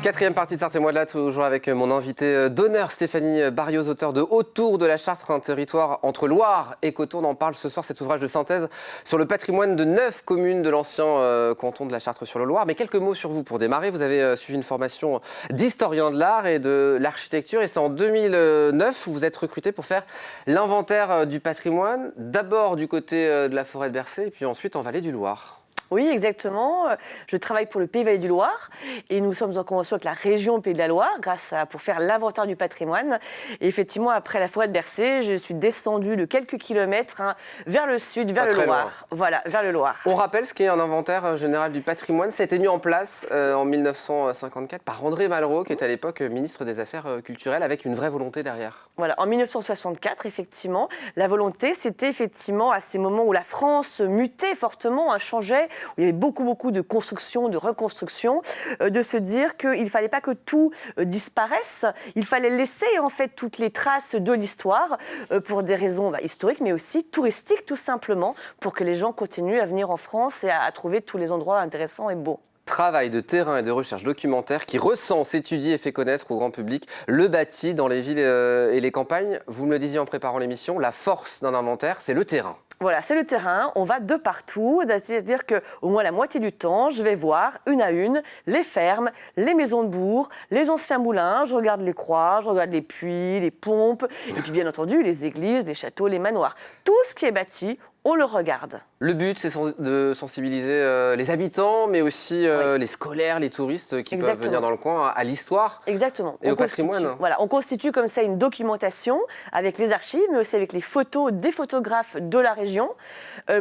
Quatrième partie de Sartez-moi de là, toujours avec mon invité d'honneur, Stéphanie Barrios, auteure de Autour de la Chartre, un territoire entre Loire et Coteau. On en parle ce soir, cet ouvrage de synthèse sur le patrimoine de 9 communes de l'ancien canton de la Chartre-sur-le-Loir. Mais quelques mots sur vous pour démarrer. Vous avez suivi une formation d'historien de l'art et de l'architecture. Et c'est en 2009 où vous êtes recruté pour faire l'inventaire du patrimoine, d'abord du côté de la forêt de Bercé et puis ensuite en vallée du Loir. Oui, exactement. Je travaille pour le Pays Vallée du Loir et nous sommes en convention avec la région Pays de la Loire pour faire l'inventaire du patrimoine. Et effectivement, après la forêt de Bercé, je suis descendue de quelques kilomètres vers le sud, vers le Loir. Voilà, vers le Loir. On rappelle ce qu'est un inventaire général du patrimoine. Ça a été mis en place en 1954 par André Malraux, qui était à l'époque ministre des Affaires culturelles, avec une vraie volonté derrière. Voilà, en 1964, effectivement, la volonté, c'était effectivement à ces moments où la France mutait fortement, changeait, où il y avait beaucoup de construction, de reconstruction, de se dire qu'il ne fallait pas que tout disparaisse, il fallait laisser en fait toutes les traces de l'histoire pour des raisons historiques, mais aussi touristiques tout simplement, pour que les gens continuent à venir en France et à trouver tous les endroits intéressants et beaux. Travail de terrain et de recherche documentaire qui recense, étudie et fait connaître au grand public le bâti dans les villes et les campagnes. Vous me le disiez en préparant l'émission, la force d'un inventaire, c'est le terrain. Voilà, c'est le terrain, on va de partout, c'est-à-dire qu'au moins la moitié du temps, je vais voir une à une les fermes, les maisons de bourg, les anciens moulins, je regarde les croix, je regarde les puits, les pompes, et puis bien entendu les églises, les châteaux, les manoirs. Tout ce qui est bâti, on le regarde. Le but, c'est de sensibiliser les habitants, mais aussi les scolaires, les touristes qui peuvent venir dans le coin à l'histoire. Exactement. Et au patrimoine. Voilà, on constitue comme ça une documentation avec les archives, mais aussi avec les photos des photographes de la région,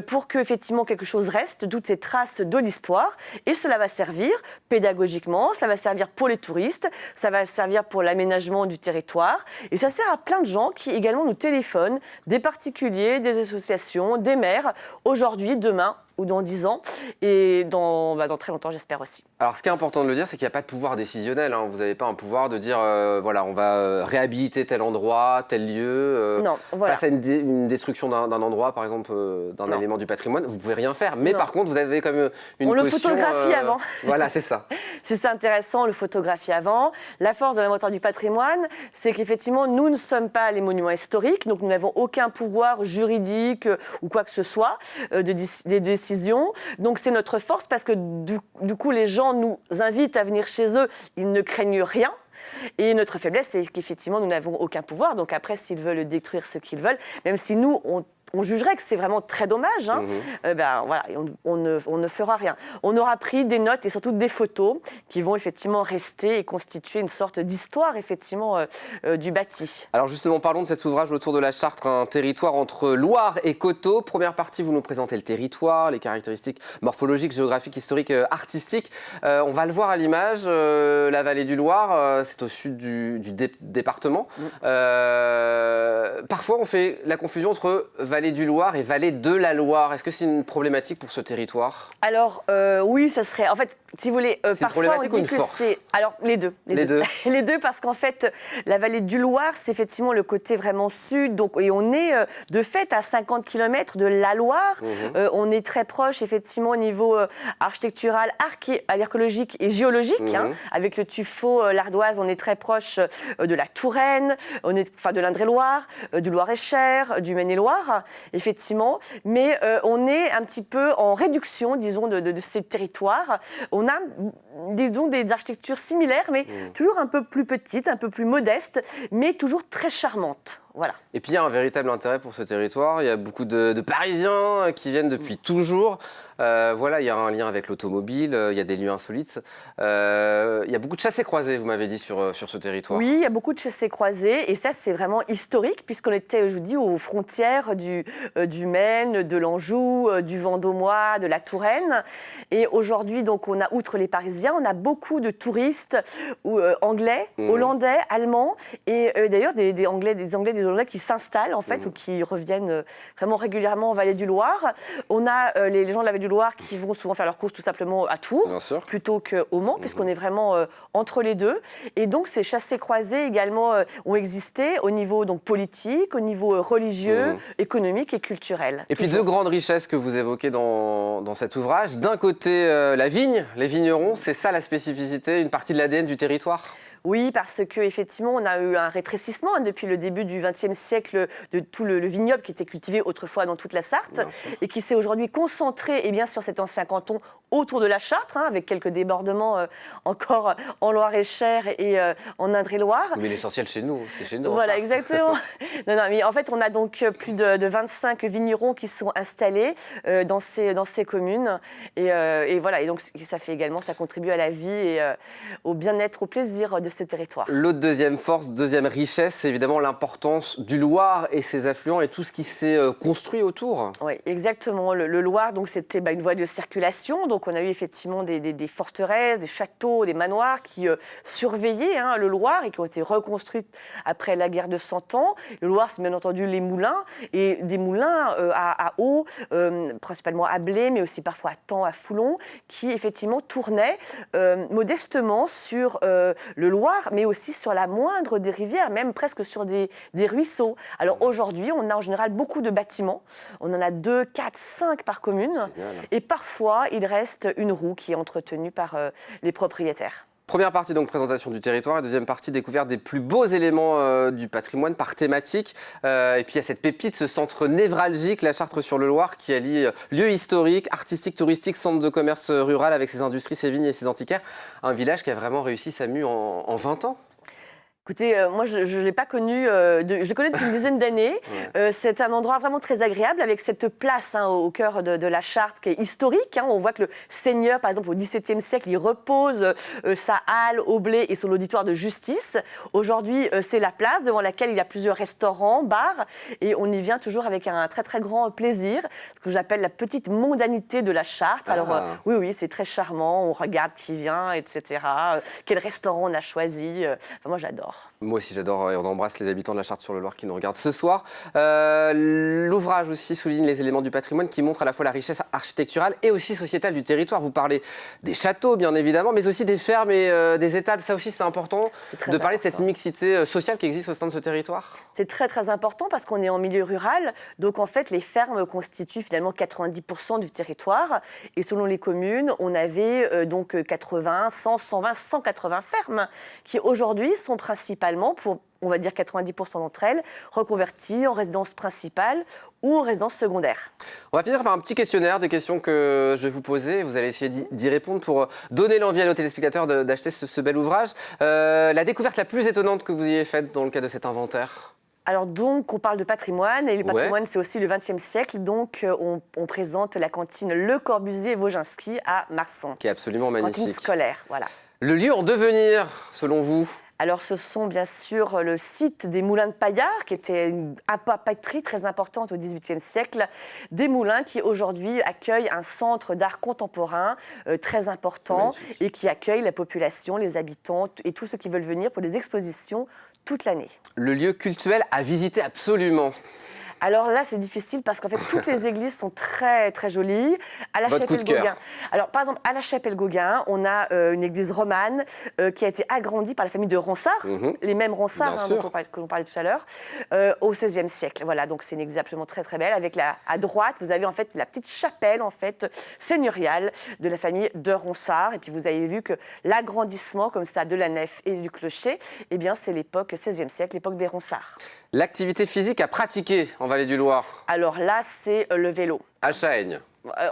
pour que effectivement quelque chose reste, toutes ces traces de l'histoire. Et cela va servir pédagogiquement, cela va servir pour les touristes, ça va servir pour l'aménagement du territoire. Et ça sert à plein de gens qui également nous téléphonent, des particuliers, des associations, des maires, aujourd'hui, demain ou dans 10 ans, et dans très longtemps, j'espère aussi. Alors, ce qui est important de le dire, c'est qu'il n'y a pas de pouvoir décisionnel. Vous n'avez pas un pouvoir de dire, voilà, on va réhabiliter tel endroit, tel lieu. Non, voilà. Face à une destruction d'un endroit, par exemple, d'un élément du patrimoine, vous ne pouvez rien faire. Mais par contre, vous avez comme une on caution, le photographie avant. Voilà, c'est ça. C'est intéressant, le photographie avant. La force de l'inventaire du patrimoine, c'est qu'effectivement, nous ne sommes pas les monuments historiques, donc nous n'avons aucun pouvoir juridique ou quoi que ce soit des décisions. Donc c'est notre force parce que du coup, les gens nous invitent à venir chez eux, ils ne craignent rien. Et notre faiblesse, c'est qu'effectivement, nous n'avons aucun pouvoir. Donc après, s'ils veulent détruire ce qu'ils veulent, même si nous, on jugerait que c'est vraiment très dommage, voilà, on ne fera rien. On aura pris des notes et surtout des photos qui vont effectivement rester et constituer une sorte d'histoire effectivement du bâti. Alors justement, parlons de cet ouvrage Autour de la Chartre, un territoire entre Loire et Coteau. Première partie, vous nous présentez le territoire, les caractéristiques morphologiques, géographiques, historiques, artistiques. On va le voir à l'image, la vallée du Loir, c'est au sud du département. Parfois, on fait la confusion entre vallée du Loir et vallée de la Loire. Est-ce que c'est une problématique pour ce territoire ? Alors, oui, ça serait... En fait, si vous voulez, parfois on dit que c'est... Alors, les deux. Les deux, parce qu'en fait, la vallée du Loir, c'est effectivement le côté vraiment sud. Donc, et on est, de fait, à 50 km de la Loire. On est très proche, effectivement, au niveau architectural, archéologique et géologique. Avec le tuffeau, l'ardoise, on est très proche de la Touraine, de l'Indre-et-Loire, du Loir-et-Cher, du Maine-et-Loire. Effectivement, mais on est un petit peu en réduction, disons, de ces territoires. On a, disons, des architectures similaires, mais toujours un peu plus petites, un peu plus modestes, mais toujours très charmantes. Voilà. Et puis il y a un véritable intérêt pour ce territoire. Il y a beaucoup de Parisiens qui viennent depuis toujours. Voilà, il y a un lien avec l'automobile, il y a des lieux insolites. Il y a beaucoup de chassés-croisés, vous m'avez dit, sur ce territoire. Oui, il y a beaucoup de chassés-croisés. Et ça, c'est vraiment historique, puisqu'on était, je vous dis, aux frontières du Maine, de l'Anjou, du Vendômois, de la Touraine. Et aujourd'hui, donc, on a, outre les Parisiens, on a beaucoup de touristes anglais, hollandais, allemands, et d'ailleurs des Anglais, des Launay qui s'installent en fait ou qui reviennent vraiment régulièrement en Vallée du Loir. On a les gens de la Vallée du Loir qui vont souvent faire leurs courses tout simplement à Tours plutôt qu'au Mans, puisqu'on est vraiment entre les deux. Et donc ces chassés-croisés également ont existé au niveau donc politique, au niveau religieux, économique et culturel. Et puis deux grandes richesses que vous évoquez dans cet ouvrage. D'un côté, la vigne, les vignerons, c'est ça la spécificité, une partie de l'ADN du territoire ? Oui, parce qu'effectivement, on a eu un rétrécissement depuis le début du XXe siècle de tout le vignoble qui était cultivé autrefois dans toute la Sarthe et qui s'est aujourd'hui concentré sur cet ancien canton autour de la Chartre, avec quelques débordements encore en Loire-et-Cher et en Indre-et-Loire. Mais l'essentiel chez nous, c'est chez nous. Voilà, exactement. non, mais en fait, on a donc plus de 25 vignerons qui sont installés dans ces communes. Et voilà, et donc ça fait également, ça contribue à la vie et au bien-être, au plaisir de ce territoire. L'autre deuxième force, deuxième richesse, c'est évidemment l'importance du Loir et ses affluents et tout ce qui s'est construit autour. Oui, exactement. Le Loir, donc c'était une voie de circulation. Donc on a eu effectivement des forteresses, des châteaux, des manoirs qui surveillaient le Loir et qui ont été reconstruits après la guerre de 100 ans. Le Loir, c'est bien entendu les moulins et des moulins à eau, principalement à blé, mais aussi parfois à Thaon, à Foulon, qui effectivement tournaient modestement sur le Loir, mais aussi sur la moindre des rivières, même presque sur des ruisseaux. Alors aujourd'hui, on a en général beaucoup de bâtiments. On en a 2, 4, 5 par commune. Et parfois, il reste une roue qui est entretenue par les propriétaires. Première partie, donc, présentation du territoire. Et deuxième partie, découverte des plus beaux éléments du patrimoine par thématique. Et puis, il y a cette pépite, ce centre névralgique, la Chartre-sur-le-Loir, qui allie lieux historiques, artistiques, touristiques, centre de commerce rural avec ses industries, ses vignes et ses antiquaires. Un village qui a vraiment réussi sa mue en 20 ans. Écoutez, moi, je ne l'ai pas connu, je le connais depuis une dizaine d'années. C'est un endroit vraiment très agréable avec cette place au cœur de la Chartre qui est historique. On voit que le seigneur, par exemple, au XVIIe siècle, il repose sa halle au blé et son auditoire de justice. Aujourd'hui, c'est la place devant laquelle il y a plusieurs restaurants, bars, et on y vient toujours avec un très, très grand plaisir, ce que j'appelle la petite mondanité de la Chartre. Alors, oui, c'est très charmant, on regarde qui vient, etc. Quel restaurant on a choisi. Moi, j'adore. Moi aussi j'adore et on embrasse les habitants de la Chartre-sur-le-Loir qui nous regardent ce soir. L'ouvrage aussi souligne les éléments du patrimoine qui montrent à la fois la richesse architecturale et aussi sociétale du territoire. Vous parlez des châteaux bien évidemment, mais aussi des fermes et des étables. Ça aussi c'est important de parler de cette mixité sociale qui existe au sein de ce territoire. C'est très très important parce qu'on est en milieu rural. Donc en fait les fermes constituent finalement 90% du territoire. Et selon les communes, on avait donc 80, 100, 120, 180 fermes qui aujourd'hui sont principalement pour, on va dire 90% d'entre elles, reconverties en résidence principale ou en résidence secondaire. On va finir par un petit questionnaire, des questions que je vais vous poser. Vous allez essayer d'y répondre pour donner l'envie à nos téléspectateurs d'acheter ce bel ouvrage. La découverte la plus étonnante que vous ayez faite dans le cadre de cet inventaire ? Alors donc, on parle de patrimoine, et le patrimoine, c'est aussi le XXe siècle. Donc, on présente la cantine Le Corbusier-Woginski à Marsan. Qui est absolument magnifique. Cantine scolaire, voilà. Le lieu en devenir, selon vous ? Alors, ce sont bien sûr le site des moulins de Paillard, qui était une papeterie très importante au XVIIIe siècle. Des moulins qui, aujourd'hui, accueillent un centre d'art contemporain très important et qui accueille la population, les habitants et tous ceux qui veulent venir pour des expositions toute l'année. Le lieu cultuel à visiter absolument. Alors là, c'est difficile parce qu'en fait, toutes les églises sont très, très jolies. À la Chapelle-Gauguin. Alors, par exemple, à la Chapelle-Gauguin, on a une église romane qui a été agrandie par la famille de Ronsard, les mêmes Ronsard dont on parlait tout à l'heure, au XVIe siècle. Voilà, donc c'est une église absolument très, très belle. Avec à droite, vous avez en fait la petite chapelle en fait seigneuriale de la famille de Ronsard. Et puis, vous avez vu que l'agrandissement comme ça de la nef et du clocher, eh bien, c'est l'époque XVIe siècle, l'époque des Ronsards. L'activité physique à pratiquer en Vallée du Loir? Alors là, c'est le vélo. À Chahaigne.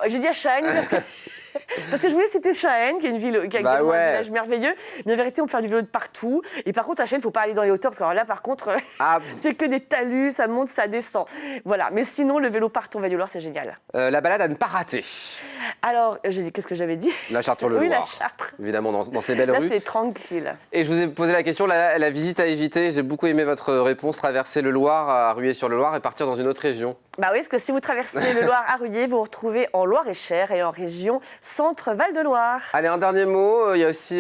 J'ai dit à Chahaigne parce que je voulais citer Chahaigne, qui est une ville qui a un village merveilleux. Mais en vérité, on peut faire du vélo de partout. Et par contre, à Chahaigne, il ne faut pas aller dans les hauteurs parce que là, par contre, c'est que des talus, ça monte, ça descend. Voilà. Mais sinon, le vélo partout en Vallée du Loir, c'est génial. La balade à ne pas rater. Alors, qu'est-ce que j'avais dit? La Chartre-sur-le-Loir. Oui, la Chartre. Évidemment, dans ces belles rues. Là, c'est tranquille. Et je vous ai posé la question, la visite à éviter. J'ai beaucoup aimé votre réponse, traverser le Loir à Rueil-sur-le-Loir et partir dans une autre région. Bah oui, parce que si vous traversez le Loir à Rueil, vous vous retrouvez en Loire-et-Cher et en région centre Val-de-Loire. Allez, un dernier mot. Il y a aussi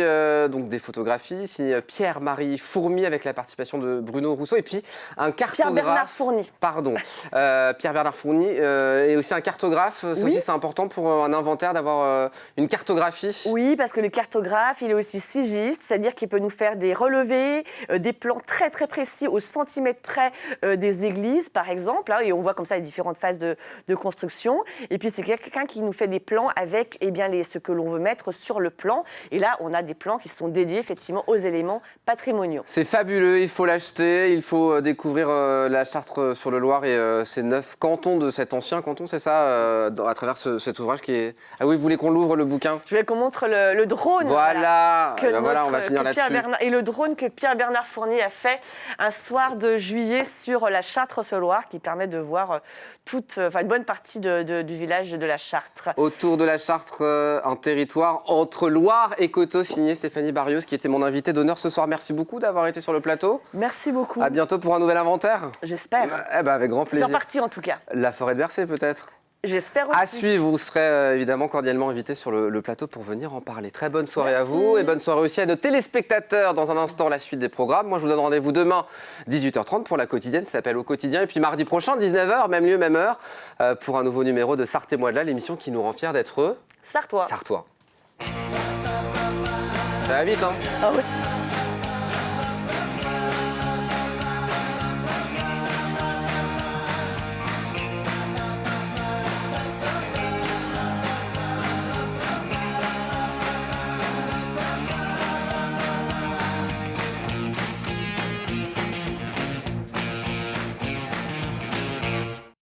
donc des photographies signées Pierre-Marie Fourmy avec la participation de Bruno Rousseau et puis un cartographe. Pierre-Bernard Fourny. Pardon. Pierre-Bernard Fourny et aussi un cartographe. Ça aussi, c'est important pour un inventaire d'avoir une cartographie. Oui, parce que le cartographe, il est aussi sigiste, c'est-à-dire qu'il peut nous faire des relevés, des plans très très précis au centimètre près des églises, par exemple. Et on voit comme ça les différentes phases de construction. Et puis c'est quelqu'un qui nous fait des plans avec ce que l'on veut mettre sur le plan. Et là, on a des plans qui sont dédiés effectivement aux éléments patrimoniaux. C'est fabuleux, il faut l'acheter, il faut découvrir la Chartre-sur-le-Loir et ces 9 cantons de cet ancien canton, c'est ça, à travers cet ouvrage qui est... Ah oui, vous voulez qu'on l'ouvre, le bouquin? Je voulais qu'on montre le drone. Voilà, on va finir là-dessus. Et le drone que Pierre-Bernard Fourny a fait un soir de juillet sur la Chartre-sur-le-Loir qui permet de voir une bonne partie du village de la Chartre. Autour de la Chartre, un territoire entre Loire et Coteau, signé Stéphanie Barrios, qui était mon invitée d'honneur ce soir. Merci beaucoup d'avoir été sur le plateau. Merci beaucoup. À bientôt pour un nouvel inventaire. J'espère. Avec grand plaisir. C'est reparti en tout cas. La forêt de Bercé peut-être. J'espère aussi. À suivre, vous serez évidemment cordialement invité sur le plateau pour venir en parler. Très bonne soirée à vous et bonne soirée aussi à nos téléspectateurs. Dans un instant, la suite des programmes. Moi, je vous donne rendez-vous demain, 18h30 pour la quotidienne, ça s'appelle Au Quotidien. Et puis mardi prochain, 19h, même lieu, même heure, pour un nouveau numéro de Sartez-moi de là, l'émission qui nous rend fiers d'être Sartois. Sartois. Ça va vite, hein? Ah oui.